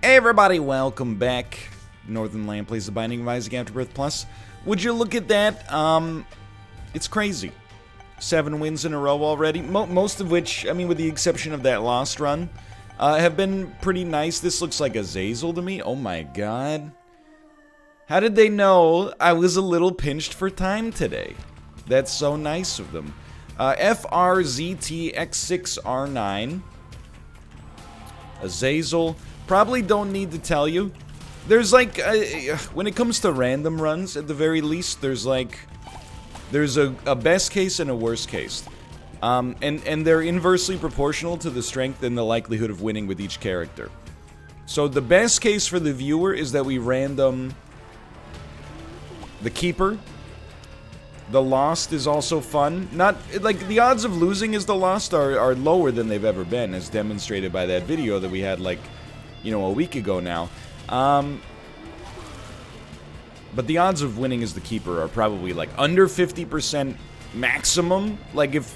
Hey everybody, welcome back. Northernlion plays The Binding of Isaac AFTERBIRTH Plus. Would you look at that? It's crazy. 7 wins in a row already. Most of which, I mean, with the exception of that lost run, have been pretty nice. This looks like a Zazel to me. Oh my god. How did they know I was a little pinched for time today? That's so nice of them. FRZTX6R9. A Zazel. Probably don't need to tell you. There's like, when it comes to random runs, at the very least, there's like, there's a best case and a worst case. And they're inversely proportional to the strength and the likelihood of winning with each character. So the best case for the viewer is that we random the Keeper. The Lost is also fun. Not, like, the odds of losing as the Lost are lower than they've ever been, as demonstrated by that video that we had, like, you know, a week ago now. But the odds of winning as the Keeper are probably, like, under 50% maximum. Like, if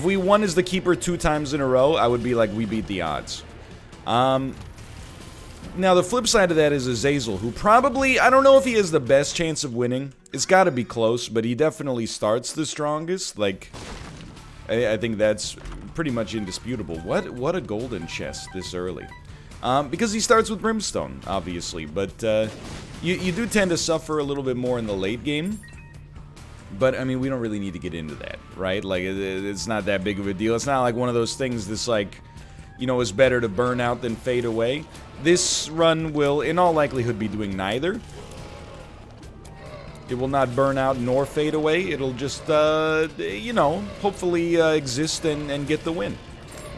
we won as the Keeper 2 times in a row, I would be like, we beat the odds. Now, the flip side of that is a Zazel, who probably, I don't know if he has the best chance of winning. It's gotta be close, but he definitely starts the strongest. Like, I think that's pretty much indisputable. What a golden chest this early. Because he starts with Brimstone, obviously, but you do tend to suffer a little bit more in the late game. But, I mean, we don't really need to get into that, right? Like, it's not that big of a deal. It's not like one of those things that's like, you know, it's better to burn out than fade away. This run will, in all likelihood, be doing neither. It will not burn out nor fade away. It'll just, you know, hopefully exist and get the win.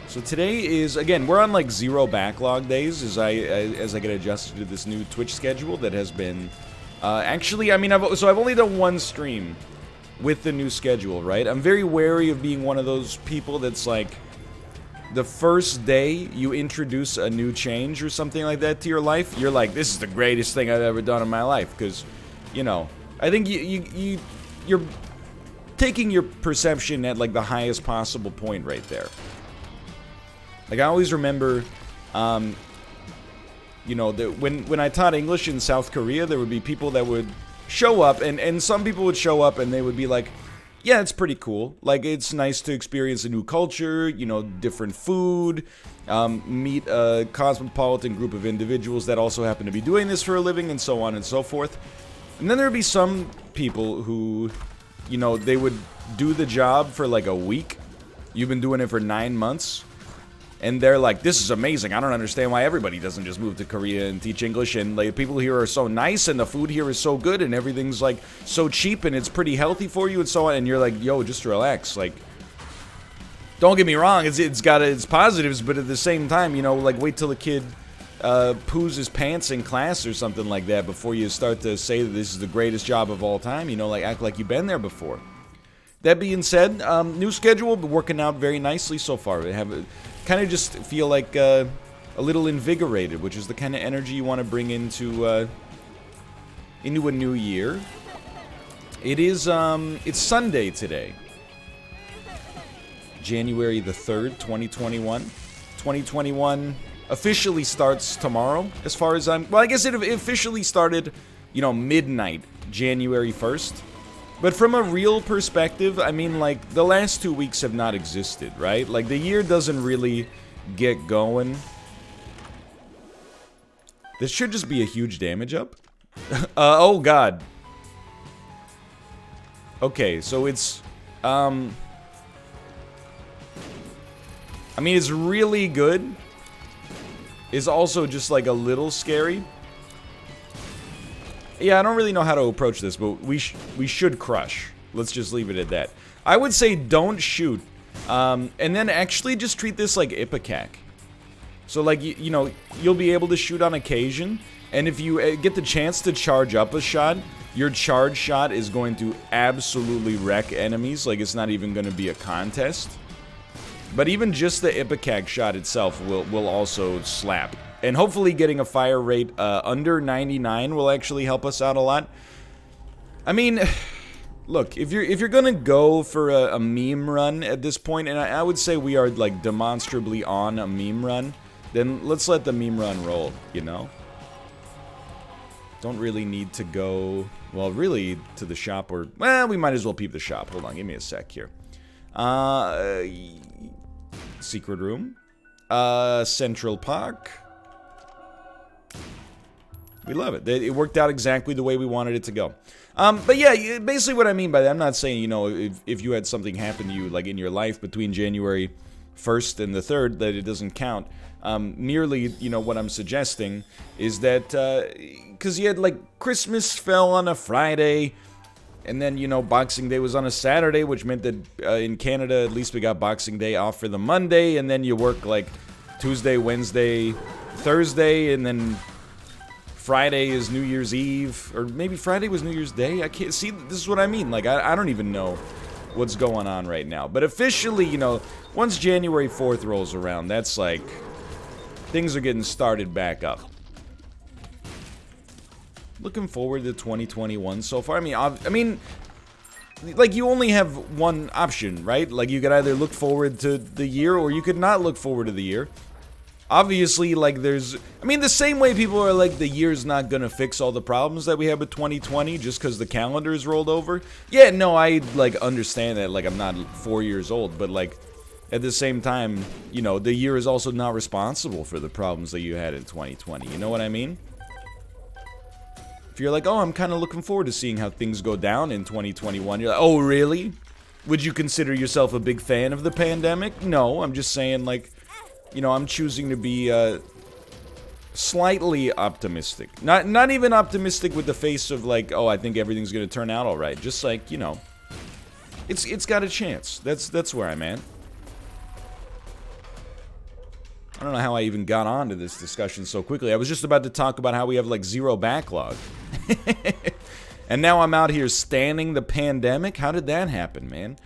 So today is, again, we're on like 0 backlog days as I get adjusted to this new Twitch schedule that has been, actually, I mean, I've only done 1 stream with the new schedule, right? I'm very wary of being one of those people that's like, the first day you introduce a new change or something like that to your life, you're like, this is the greatest thing I've ever done in my life, because, you know, I think you're taking your perception at like the highest possible point right there. Like, I always remember, you know, that when I taught English in South Korea, there would be people that would show up, and some people would show up and they would be like, yeah, it's pretty cool. Like, it's nice to experience a new culture, you know, different food, meet a cosmopolitan group of individuals that also happen to be doing this for a living, and so on and so forth. And then there would be some people who, you know, they would do the job for like a week. You've been doing it for 9 months. And they're like, this is amazing. I don't understand why everybody doesn't just move to Korea and teach English. And like, people here are so nice, and the food here is so good, and everything's like so cheap, and it's pretty healthy for you, and so on. And you're like, yo, just relax. Like, don't get me wrong, it's got its positives, but at the same time, you know, like, wait till a kid poos his pants in class or something like that before you start to say that this is the greatest job of all time. You know, like, act like you've been there before. That being said, new schedule, but working out very nicely so far. I have kind of just feel like a little invigorated, which is the kind of energy you want to bring into a new year. It is it's Sunday today, January the 3rd, 2021. 2021 officially starts tomorrow, as far as well, I guess it officially started, you know, midnight, January 1st. But from a real perspective, I mean, like, the last 2 weeks have not existed, right? Like, the year doesn't really get going. This should just be a huge damage up. Oh, God. Okay, so it's, I mean, it's really good. It's also just, like, a little scary. Yeah, I don't really know how to approach this, but we should crush. Let's just leave it at that. I would say don't shoot, and then actually just treat this like Ipecac. So, like, you know, you'll be able to shoot on occasion, and if you get the chance to charge up a shot, your charge shot is going to absolutely wreck enemies. Like, it's not even going to be a contest. But even just the Ipecac shot itself will also slap. And hopefully getting a fire rate under 99 will actually help us out a lot. I mean, look, if you're gonna go for a meme run at this point, and I would say we are like demonstrably on a meme run. then let's let the meme run roll, you know? Don't really need to go, well, really, to the shop, or, well, we might as well peep the shop. Hold on, give me a sec here. Secret room. Central Park. We love it. It worked out exactly the way we wanted it to go. But yeah, basically what I mean by that, I'm not saying, you know, if you had something happen to you, like in your life between January 1st and the 3rd, that it doesn't count. Merely, you know, what I'm suggesting is that, because you had, like, Christmas fell on a Friday, and then, you know, Boxing Day was on a Saturday, which meant that in Canada, at least we got Boxing Day off for the Monday, and then you work, like, Tuesday, Wednesday, Thursday, and then Friday is New Year's Eve, or maybe Friday was New Year's Day. I can't see. This is what I mean. Like, I don't even know what's going on right now. But officially, you know, once January 4th rolls around, that's like, things are getting started back up. Looking forward to 2021 so far. I mean, like, you only have one option, right? Like, you could either look forward to the year, or you could not look forward to the year. Obviously, like, there's... I mean, the same way people are like, the year's not gonna fix all the problems that we have with 2020 just because the calendar is rolled over. Yeah, no, I, like, understand that. Like, I'm not 4 years old, but, like, at the same time, you know, the year is also not responsible for the problems that you had in 2020. You know what I mean? If you're like, oh, I'm kind of looking forward to seeing how things go down in 2021, you're like, oh, really? Would you consider yourself a big fan of the pandemic? No, I'm just saying, like... You know, I'm choosing to be, slightly optimistic. Not even optimistic with the face of, like, oh, I think everything's gonna turn out alright. Just like, you know, it's got a chance. That's where I'm at. I don't know how I even got on to this discussion so quickly. I was just about to talk about how we have, like, 0 backlog. And now I'm out here standing the pandemic? How did that happen, man?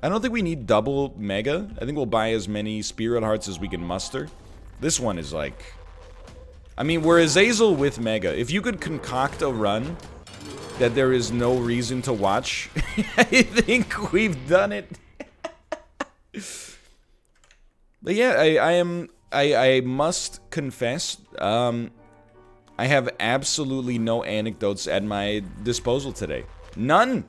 I don't think we need double mega. I think we'll buy as many spirit hearts as we can muster. This one is like... I mean, we're Azazel with mega. If you could concoct a run that there is no reason to watch, I think we've done it. But yeah, I must confess, I have absolutely no anecdotes at my disposal today. None!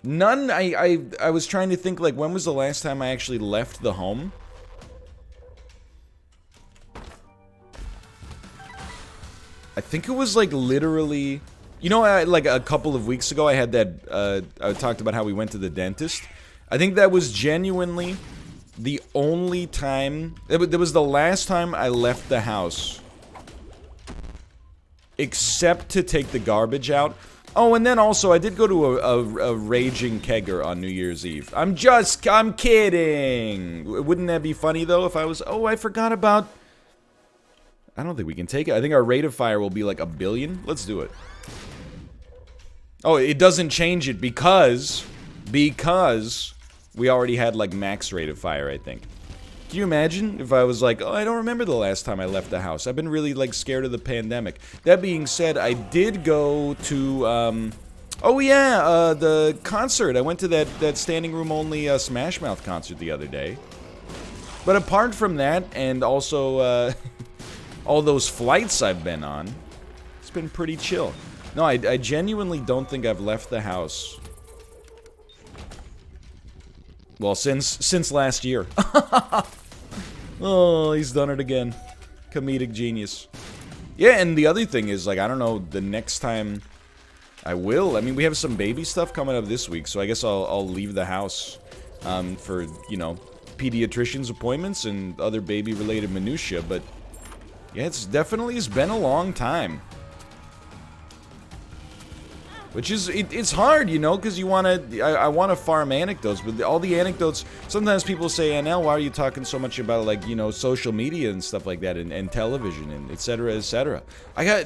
None. I was trying to think, like, when was the last time I actually left the home? I think it was, like, literally... You know, like, a couple of weeks ago, I had that, I talked about how we went to the dentist. I think that was genuinely the only time... That was the last time I left the house. Except to take the garbage out. Oh, and then also, I did go to a raging kegger on New Year's Eve. I'm kidding! Wouldn't that be funny, though, if I was... Oh, I forgot about... I don't think we can take it. I think our rate of fire will be like 1 billion. Let's do it. Oh, it doesn't change it because we already had, like, max rate of fire, I think. Can you imagine if I was like, oh, I don't remember the last time I left the house. I've been really, like, scared of the pandemic. That being said, I did go to, oh yeah, the concert. I went to that standing room only Smash Mouth concert the other day. But apart from that, and also, all those flights I've been on, it's been pretty chill. No, I genuinely don't think I've left the house. Well, since last year. Oh, he's done it again. Comedic genius. Yeah, and the other thing is, like, I don't know, the next time I will. I mean, we have some baby stuff coming up this week, so I guess I'll leave the house for, you know, pediatrician's appointments and other baby-related minutia, but yeah, it's been a long time. Which is, it's hard, you know, because you want to, I want to farm anecdotes, but all the anecdotes, sometimes people say, NL, why are you talking so much about, like, you know, social media and stuff like that, and television, and etc., etc.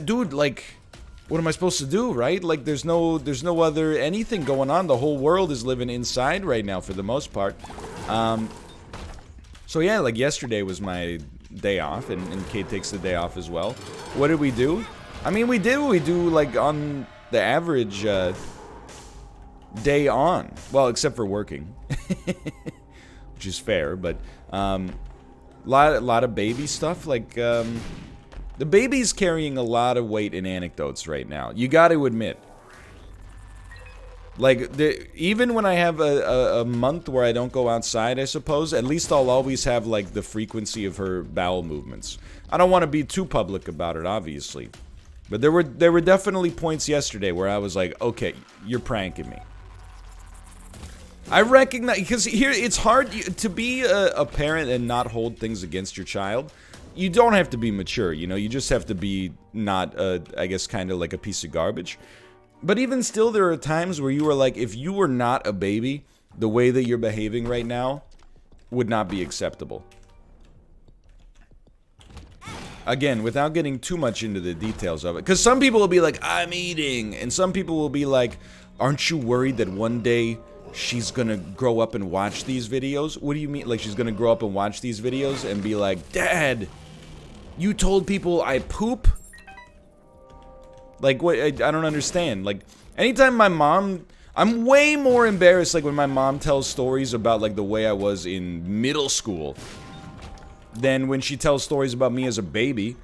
Dude, like, what am I supposed to do, right? Like, there's no other anything going on. The whole world is living inside right now, for the most part. So yeah, like, yesterday was my day off, and Kate takes the day off as well. What did we do? I mean, we did what we do, like, on the average day on. Well, except for working. Which is fair, but Lot of baby stuff. Like, the baby's carrying a lot of weight in anecdotes right now. You got to admit. Like, even when I have a month where I don't go outside, I suppose, at least I'll always have, like, the frequency of her bowel movements. I don't want to be too public about it, obviously. But there were definitely points yesterday where I was like, okay, you're pranking me. I recognize, because here, it's hard to be a parent and not hold things against your child. You don't have to be mature, you know, you just have to be not, I guess, kind of like a piece of garbage. But even still, there are times where you are like, if you were not a baby, the way that you're behaving right now would not be acceptable. Again, without getting too much into the details of it. Because some people will be like, I'm eating. And some people will be like, aren't you worried that one day she's gonna grow up and watch these videos? What do you mean? Like, she's gonna grow up and watch these videos and be like, Dad, you told people I poop? Like, what? I don't understand. Like, anytime my mom... I'm way more embarrassed, like, when my mom tells stories about, like, the way I was in middle school than when she tells stories about me as a baby.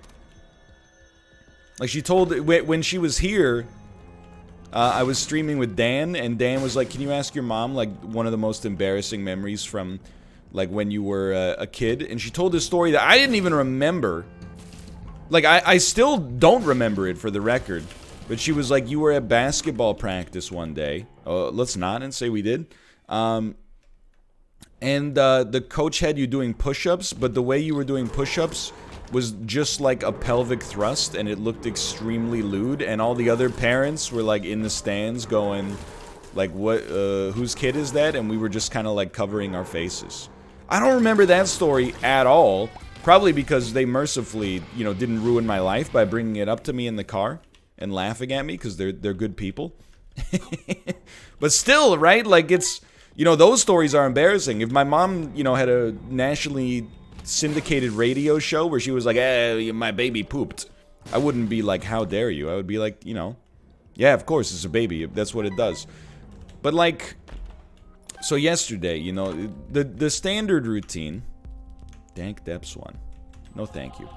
Like, she told... When she was here, I was streaming with Dan, and Dan was like, can you ask your mom, like, one of the most embarrassing memories from, like, when you were a kid? And she told this story that I didn't even remember. Like, I still don't remember it, for the record. But she was like, you were at basketball practice one day. Let's not and say we did. And the coach had you doing push-ups, but the way you were doing push-ups was just like a pelvic thrust, and it looked extremely lewd. And all the other parents were, like, in the stands going, like, what, whose kid is that? And we were just kind of, like, covering our faces. I don't remember that story at all. Probably because they mercifully, you know, didn't ruin my life by bringing it up to me in the car and laughing at me, because they're good people. But still, right? Like, it's, you know, those stories are embarrassing. If my mom, you know, had a nationally syndicated radio show where she was like, my baby pooped, I wouldn't be like, how dare you? I would be like, you know, yeah, of course, it's a baby. That's what it does. But, like, so yesterday, you know, the standard routine... Dank Depths one. No thank you.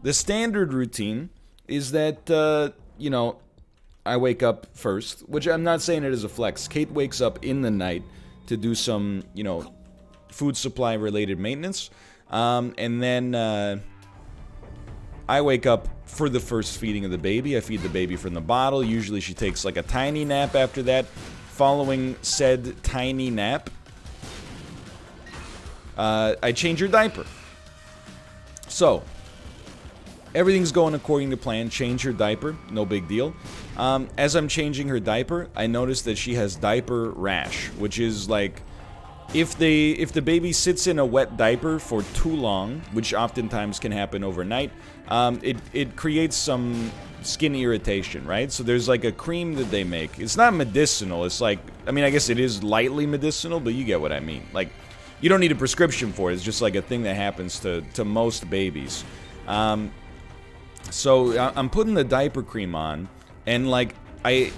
The standard routine is that, you know, I wake up first, which I'm not saying it as a flex. Kate wakes up in the night to do some, you know, food supply related maintenance. And then I wake up for the first feeding of the baby. I feed the baby from the bottle. Usually she takes like a tiny nap after that. Following said tiny nap, I change her diaper. So, everything's going according to plan. Change her diaper, no big deal. As I'm changing her diaper, I notice that she has diaper rash, which is like, if the baby sits in a wet diaper for too long, which oftentimes can happen overnight, it creates some skin irritation, right? So there's like a cream that they make. It's not medicinal. It's like, I mean, I guess it is lightly medicinal, but you get what I mean. Like, you don't need a prescription for it. It's just like a thing that happens to most babies. So I'm putting the diaper cream on, and like I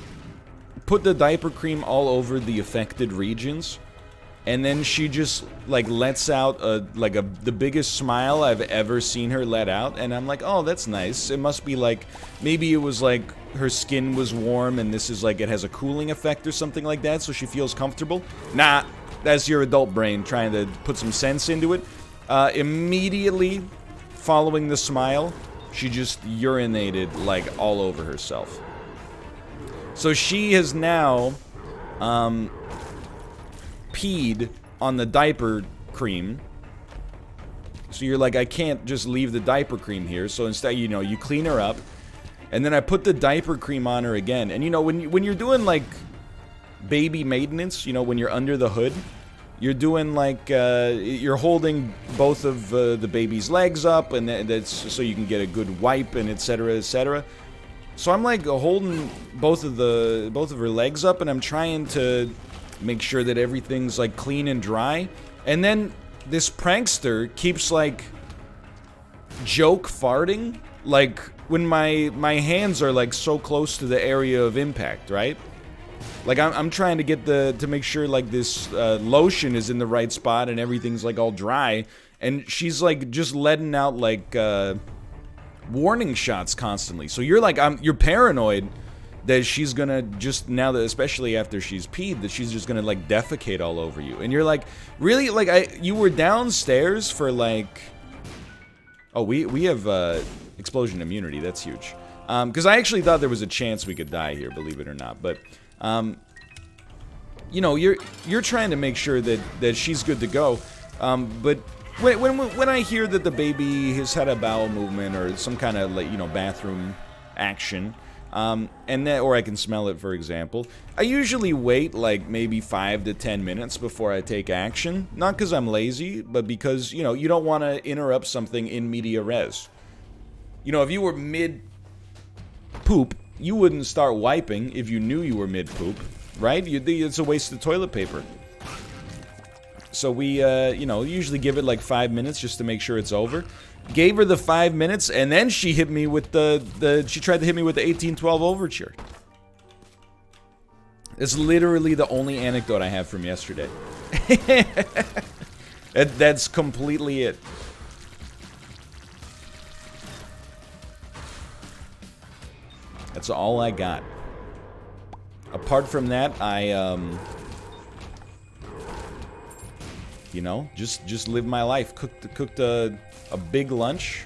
put the diaper cream all over the affected regions, and then she just like lets out the biggest smile I've ever seen her let out, and I'm like, oh, that's nice. It must be like, maybe it was like her skin was warm, and this is like, it has a cooling effect or something like that, so she feels comfortable. Nah. That's your adult brain trying to put some sense into it. Immediately following the smile, she just urinated, like, all over herself. So she has now peed on the diaper cream. So you're like, I can't just leave the diaper cream here. So instead, you know, you clean her up. And then I put the diaper cream on her again. And, you know, when you're doing, like, baby maintenance, you know, when you're under the hood, you're doing like you're holding both of the baby's legs up, and that's so you can get a good wipe and etc., etc. So I'm like holding both of her legs up, and I'm trying to make sure that everything's like clean and dry. And then this prankster keeps like joke farting, like when my hands are like so close to the area of impact, right? Like, I'm trying to get to make sure, like, this lotion is in the right spot and everything's, like, all dry. and she's like just letting out like warning shots constantly. So you're like, you're paranoid that she's gonna just, now that, especially after she's peed, that she's just gonna like defecate all over you. And you're like, really? Like, you were downstairs for like, oh, we have explosion immunity. That's huge. Because I actually thought there was a chance we could die here, believe it or not. But you know, you're trying to make sure that she's good to go. But when I hear that the baby has had a bowel movement or some kind of, like, you know, bathroom action, and that, or I can smell it, for example, I usually wait like maybe 5 to 10 minutes before I take action. Not because I'm lazy, but because, you know, you don't want to interrupt something in media res. You know, if you were mid-poop, you wouldn't start wiping if you knew you were mid-poop, right? It's a waste of toilet paper. So we, you know, usually give it like 5 minutes just to make sure it's over. Gave her the 5 minutes, and then she hit me with she tried to hit me with the 1812 overture. It's literally the only anecdote I have from yesterday. That's completely it. That's all I got. Apart from that, you know, just live my life. Cooked a big lunch.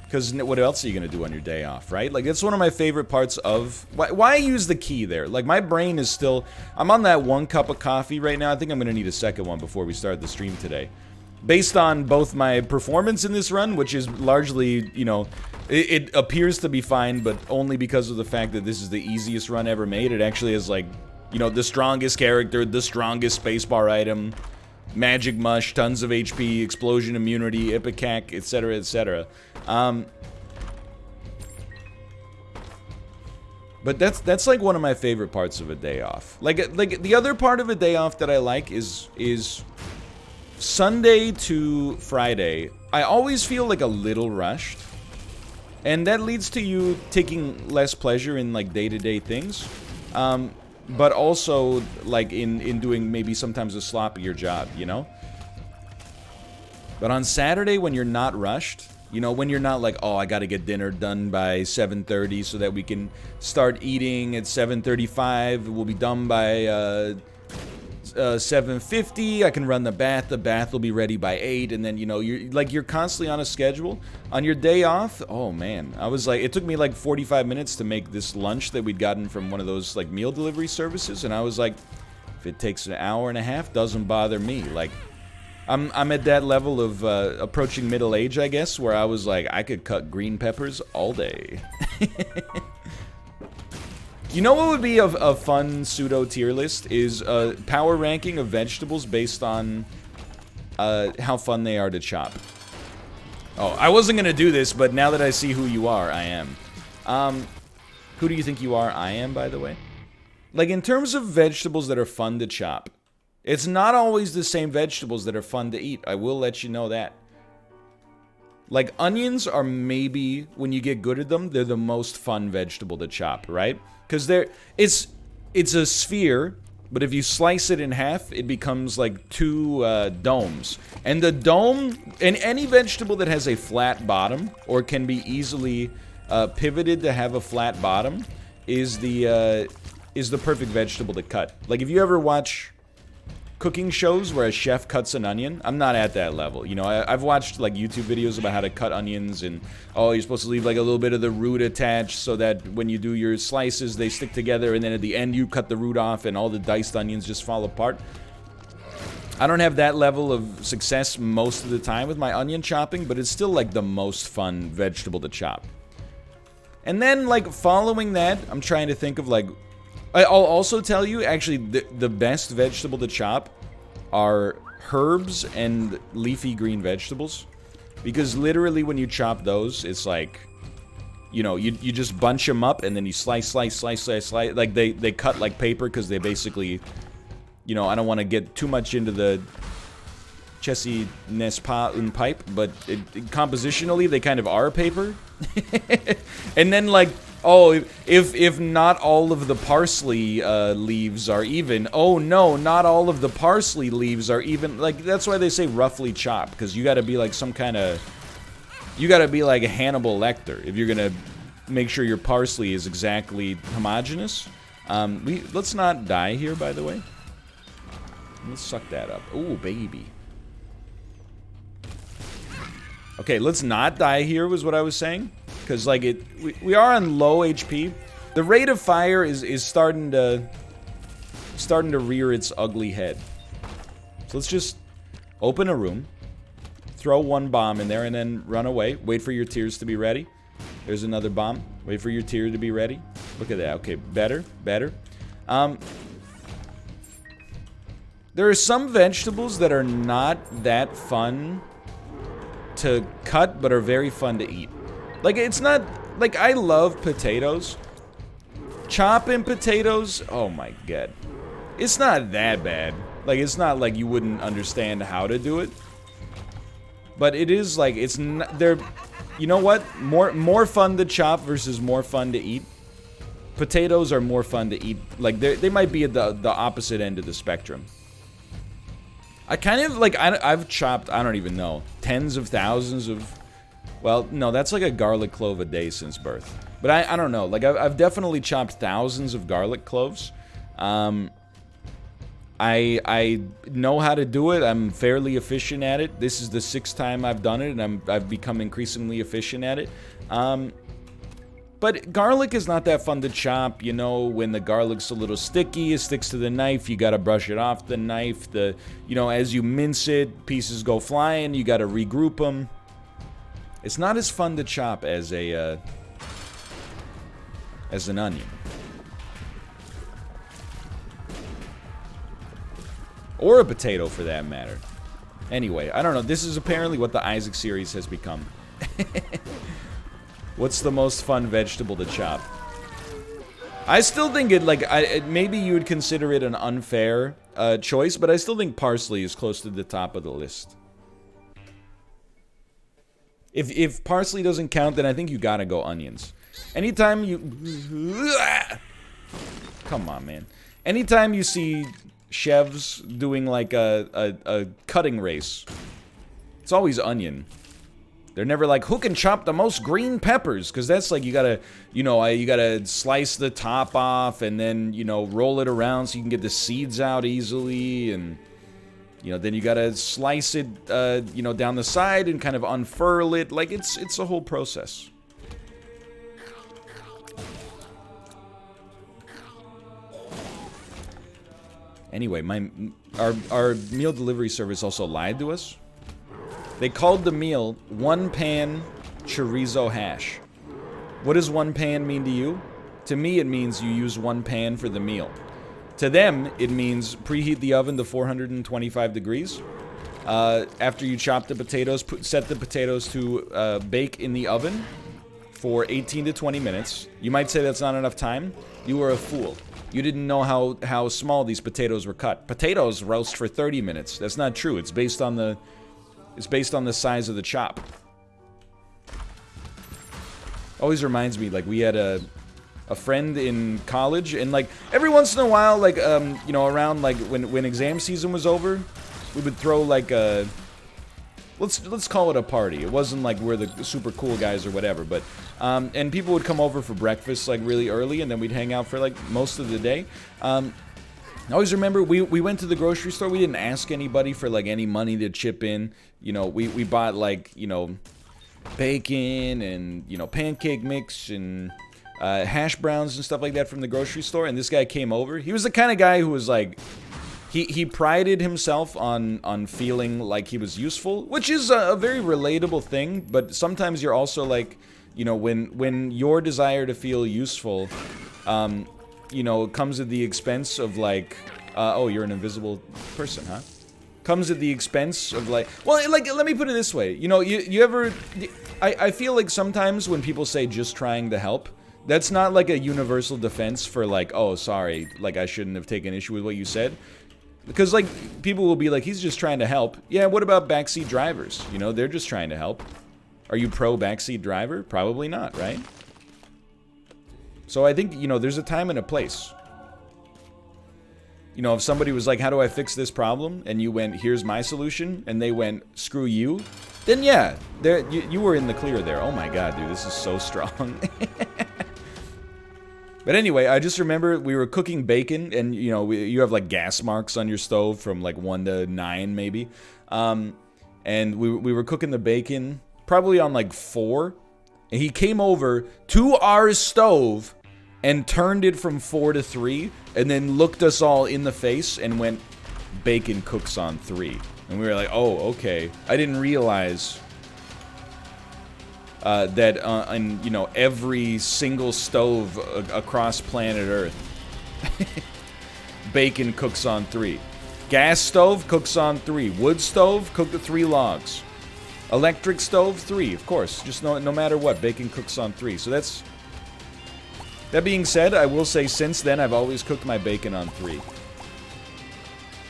Because what else are you gonna do on your day off, right? Like, that's one of my favorite parts of why I use the key there. Like, my brain is still, I'm on that 1 cup of coffee right now. I think I'm gonna need a second one before we start the stream today. Based on both my performance in this run, which is largely, you know, it appears to be fine, but only because of the fact that this is the easiest run ever made. It actually is, like, you know, the strongest character, the strongest spacebar item, magic mush, tons of HP, explosion immunity, ipecac, etc., etc. But that's like one of my favorite parts of a day off. Like the other part of a day off that I like is Sunday to Friday. I always feel like a little rushed, and that leads to you taking less pleasure in like day-to-day things. But also, like, in doing maybe sometimes a sloppier job, you know? But on Saturday, when you're not rushed, you know, when you're not like, oh, I gotta get dinner done by 7:30 so that we can start eating at 7:35, we'll be done by 7:50, I can run the bath will be ready by 8, and then, you know, you're constantly on a schedule. On your day off, oh man, I was like, it took me like 45 minutes to make this lunch that we'd gotten from one of those like meal delivery services, and I was like, if it takes an hour and a half, doesn't bother me. Like, I'm at that level of approaching middle age, I guess, where I was like, I could cut green peppers all day. You know what would be a fun pseudo tier list is a power ranking of vegetables based on how fun they are to chop. Oh, I wasn't gonna do this, but now that I see who you are, I am. Who do you think you are? I am, by the way. Like, in terms of vegetables that are fun to chop, it's not always the same vegetables that are fun to eat. I will let you know that. Like, onions are maybe, when you get good at them, they're the most fun vegetable to chop, right? Because it's a sphere, but if you slice it in half, it becomes like 2 domes. And the dome, and any vegetable that has a flat bottom, or can be easily pivoted to have a flat bottom, is the perfect vegetable to cut. Like, if you ever watch cooking shows where a chef cuts an onion, I'm not at that level. You know, I've watched like YouTube videos about how to cut onions, and oh, you're supposed to leave like a little bit of the root attached so that when you do your slices, they stick together, and then at the end you cut the root off and all the diced onions just fall apart. I don't have that level of success most of the time with my onion chopping, but it's still like the most fun vegetable to chop. And then, like, following that, I'm trying to think of like, I'll also tell you, actually, the best vegetable to chop are herbs and leafy green vegetables. Because literally when you chop those, it's like, you know, you just bunch them up and then you slice. Like, they cut like paper because they basically, you know, I don't want to get too much into the Chessie Nespa and pipe, but compositionally they kind of are paper. And then, like, Oh, if not all of the parsley leaves are even. Oh no, not all of the parsley leaves are even. Like, that's why they say roughly chopped, because you got to be like some kind of. You got to be like a Hannibal Lecter if you're gonna make sure your parsley is exactly homogeneous. Let's not die here, by the way. Let's suck that up. Ooh, baby. Okay, let's not die here was what I was saying. Because, like, we are on low HP. The rate of fire is starting to rear its ugly head. So let's just open a room, throw one bomb in there, and then run away. Wait for your tears to be ready. There's another bomb. Wait for your tear to be ready. Look at that. Okay, better. There are some vegetables that are not that fun to cut, but are very fun to eat. Like, it's not, like, I love potatoes. Chopping potatoes, oh my god. It's not that bad. Like, it's not like you wouldn't understand how to do it. But it is, like, it's not, they're, you know what? More fun to chop versus more fun to eat. Potatoes are more fun to eat. Like, they might be at the opposite end of the spectrum. I kind of, like, I've chopped, I don't even know, tens of thousands of... Well, no, that's like a garlic clove a day since birth. But I don't know. Like, I've definitely chopped thousands of garlic cloves. I know how to do it. I'm fairly efficient at it. This is the 6th time I've done it, and I've become increasingly efficient at it. But garlic is not that fun to chop. You know, when the garlic's a little sticky, it sticks to the knife. You gotta brush it off the knife. You know, as you mince it, pieces go flying. You gotta regroup them. It's not as fun to chop as an onion. Or a potato, for that matter. Anyway, I don't know. This is apparently what the Isaac series has become. What's the most fun vegetable to chop? I still think it, like, maybe you would consider it an unfair choice, but I still think parsley is close to the top of the list. If parsley doesn't count, then I think you gotta go onions. Anytime you... Come on, man. Anytime you see chefs doing, like, a cutting race, it's always onion. They're never like, who can chop the most green peppers? Because that's like, you gotta, you know, you gotta slice the top off and then, you know, roll it around so you can get the seeds out easily. And, you know, then you gotta slice it, you know, down the side and kind of unfurl it. Like, it's a whole process. Anyway, our meal delivery service also lied to us. They called the meal one pan chorizo hash. What does one pan mean to you? To me, it means you use one pan for the meal. To them, it means preheat the oven to 425 degrees. After you chop the potatoes, set the potatoes to bake in the oven for 18 to 20 minutes. You might say that's not enough time. You are a fool. You didn't know how small these potatoes were cut. Potatoes roast for 30 minutes. That's not true. It's based on the size of the chop. Always reminds me, like, we had a friend in college, and, like, every once in a while, like, you know, around, like, when exam season was over, we would throw, like, a... Let's call it a party. It wasn't like we're the super cool guys or whatever, but... and people would come over for breakfast, like, really early, and then we'd hang out for, like, most of the day. I always remember we went to the grocery store. We didn't ask anybody for, like, any money to chip in. You know, we bought, like, you know, bacon and, you know, pancake mix and hash browns and stuff like that from the grocery store. And this guy came over. He was the kind of guy who was, like, he prided himself on feeling like he was useful, which is a very relatable thing. But sometimes you're also, like, you know, when your desire to feel useful, you know, comes at the expense of, like, oh, you're an invisible person, huh? Comes at the expense of, like, well, like, let me put it this way. You know, you ever, I feel like sometimes when people say just trying to help, that's not, like, a universal defense for, like, oh, sorry, like, I shouldn't have taken issue with what you said. Because, like, people will be like, he's just trying to help. Yeah, what about backseat drivers? You know, they're just trying to help. Are you pro backseat driver? Probably not, right? So I think, you know, there's a time and a place. You know, if somebody was like, how do I fix this problem? And you went, here's my solution. And they went, screw you. Then yeah, you were in the clear there. Oh my god, dude, this is so strong. But anyway, I just remember we were cooking bacon. And, you know, you have like gas marks on your stove from like 1 to 9 maybe. And we were cooking the bacon probably on like 4. And he came over to our stove and turned it from 4 to 3, and then looked us all in the face and went, bacon cooks on 3. And we were like, oh, okay. I didn't realize that on, you know, every single stove across planet Earth, bacon cooks on 3. Gas stove cooks on 3. Wood stove, cook the 3 logs. Electric stove, 3, of course. Just no matter what, bacon cooks on 3. So that's... That being said, I will say since then, I've always cooked my bacon on 3.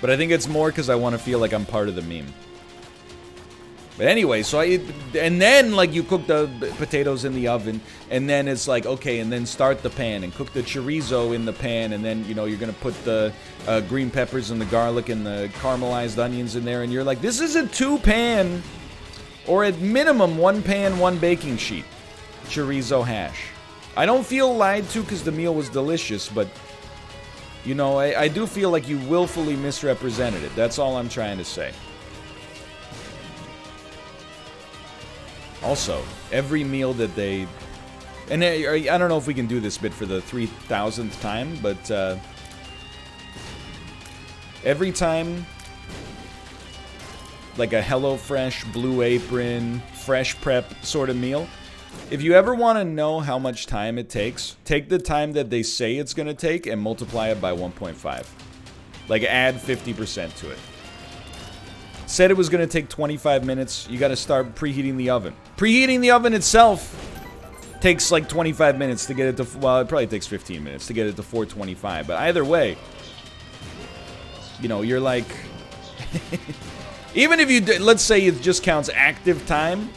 But I think it's more because I want to feel like I'm part of the meme. But anyway, so and then, like, you cook the potatoes in the oven, and then it's like, okay, and then start the pan, and cook the chorizo in the pan, and then, you know, you're gonna put the green peppers and the garlic and the caramelized onions in there, and you're like, this is a 2-pan, or at minimum 1 pan, 1 baking sheet chorizo hash. I don't feel lied to because the meal was delicious, but, you know, I do feel like you willfully misrepresented it. That's all I'm trying to say. Also, every meal that they... And I don't know if we can do this bit for the 3,000th time, but every time, like a HelloFresh, Blue Apron, Fresh Prep sort of meal, if you ever want to know how much time it takes, take the time that they say it's going to take and multiply it by 1.5. Like, add 50% to it. Said it was going to take 25 minutes. You got to start preheating the oven. Preheating the oven itself takes like 25 minutes to get it to... Well, it probably takes 15 minutes to get it to 425. But either way, you know, you're like... Even if you... Let's say it just counts active time...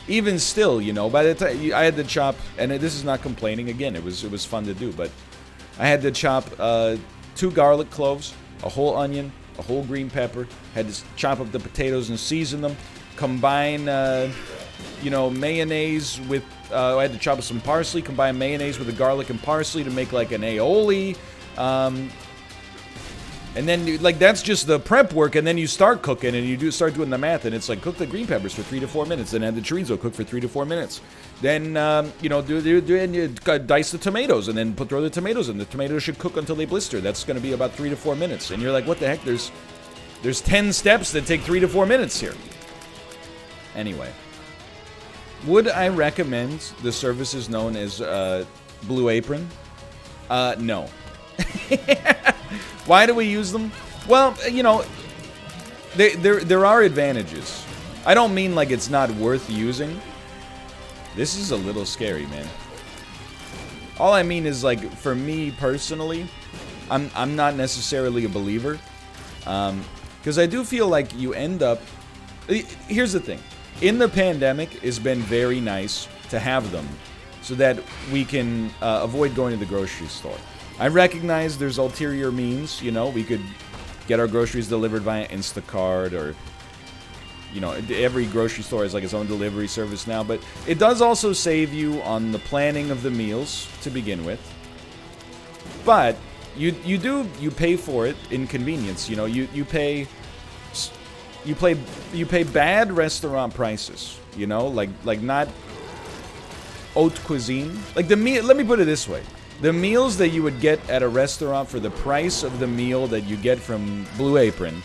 Even still, you know, by the time I had to chop, and this is not complaining. Again, it was fun to do, but I had to chop 2 garlic cloves, a whole onion, a whole green pepper. Had to chop up the potatoes and season them. Combine, you know, mayonnaise with. I had to chop up some parsley. Combine mayonnaise with the garlic and parsley to make like an aioli. And then, like, that's just the prep work, and then you start cooking, and you start doing the math, and it's like, cook the green peppers for 3 to 4 minutes, then add the chorizo, cook for 3 to 4 minutes. Then, you know, dice the tomatoes, and then throw the tomatoes in. The tomatoes should cook until they blister. That's going to be about 3 to 4 minutes. And you're like, what the heck? There's 10 steps that take 3 to 4 minutes here. Anyway. Would I recommend the services known as Blue Apron? No. Why do we use them? Well, you know, there are advantages. I don't mean like it's not worth using. This is a little scary, man. All I mean is, like, for me personally, I'm not necessarily a believer. Because I do feel like you end up... Here's the thing. In the pandemic, it's been very nice to have them so that we can avoid going to the grocery store. I recognize there's ulterior means, you know, we could get our groceries delivered via Instacart or, you know, every grocery store has like its own delivery service now, but it does also save you on the planning of the meals to begin with. But you pay for it in convenience, you know, you pay bad restaurant prices, you know, like not haute cuisine. Like the meal, let me put it this way. The meals that you would get at a restaurant for the price of the meal that you get from Blue Apron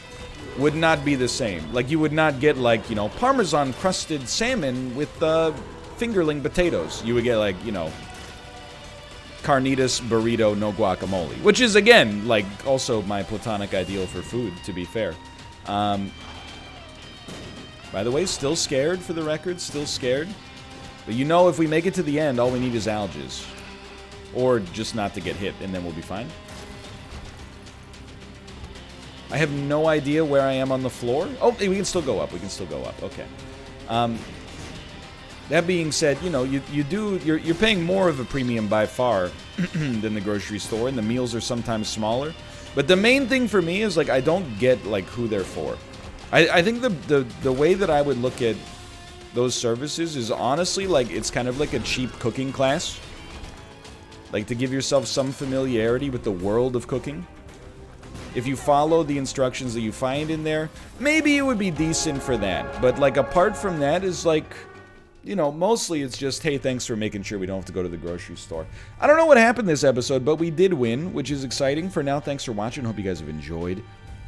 would not be the same. Like, you would not get, like, you know, Parmesan-crusted salmon with fingerling potatoes. You would get, like, you know, carnitas burrito, no guacamole. Which is, again, like, also my platonic ideal for food, to be fair. By the way, still scared, for the record. Still scared. But you know, if we make it to the end, all we need is algaes. Or just not to get hit, and then we'll be fine. I have no idea where I am on the floor. Oh, we can still go up. We can still go up. Okay. That being said, you know, you're paying more of a premium by far than the grocery store, and the meals are sometimes smaller. But the main thing for me is, like, I don't get, like, who they're for. I think the way that I would look at those services is honestly, like, it's kind of like a cheap cooking class. Like, to give yourself some familiarity with the world of cooking. If you follow the instructions that you find in there, maybe it would be decent for that. But, like, apart from that is, like, you know, mostly it's just, hey, thanks for making sure we don't have to go to the grocery store. I don't know what happened this episode, but we did win, which is exciting. For now, thanks for watching. Hope you guys have enjoyed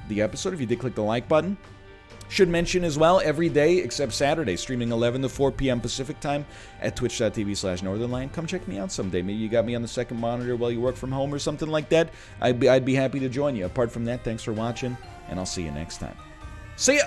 the episode. If you did, click the like button. Should mention as well, every day except Saturday, streaming 11 to 4 p.m. Pacific time at twitch.tv/Northernlion. Come check me out someday. Maybe you got me on the second monitor while you work from home or something like that. I'd be happy to join you. Apart from that, thanks for watching, and I'll see you next time. See ya!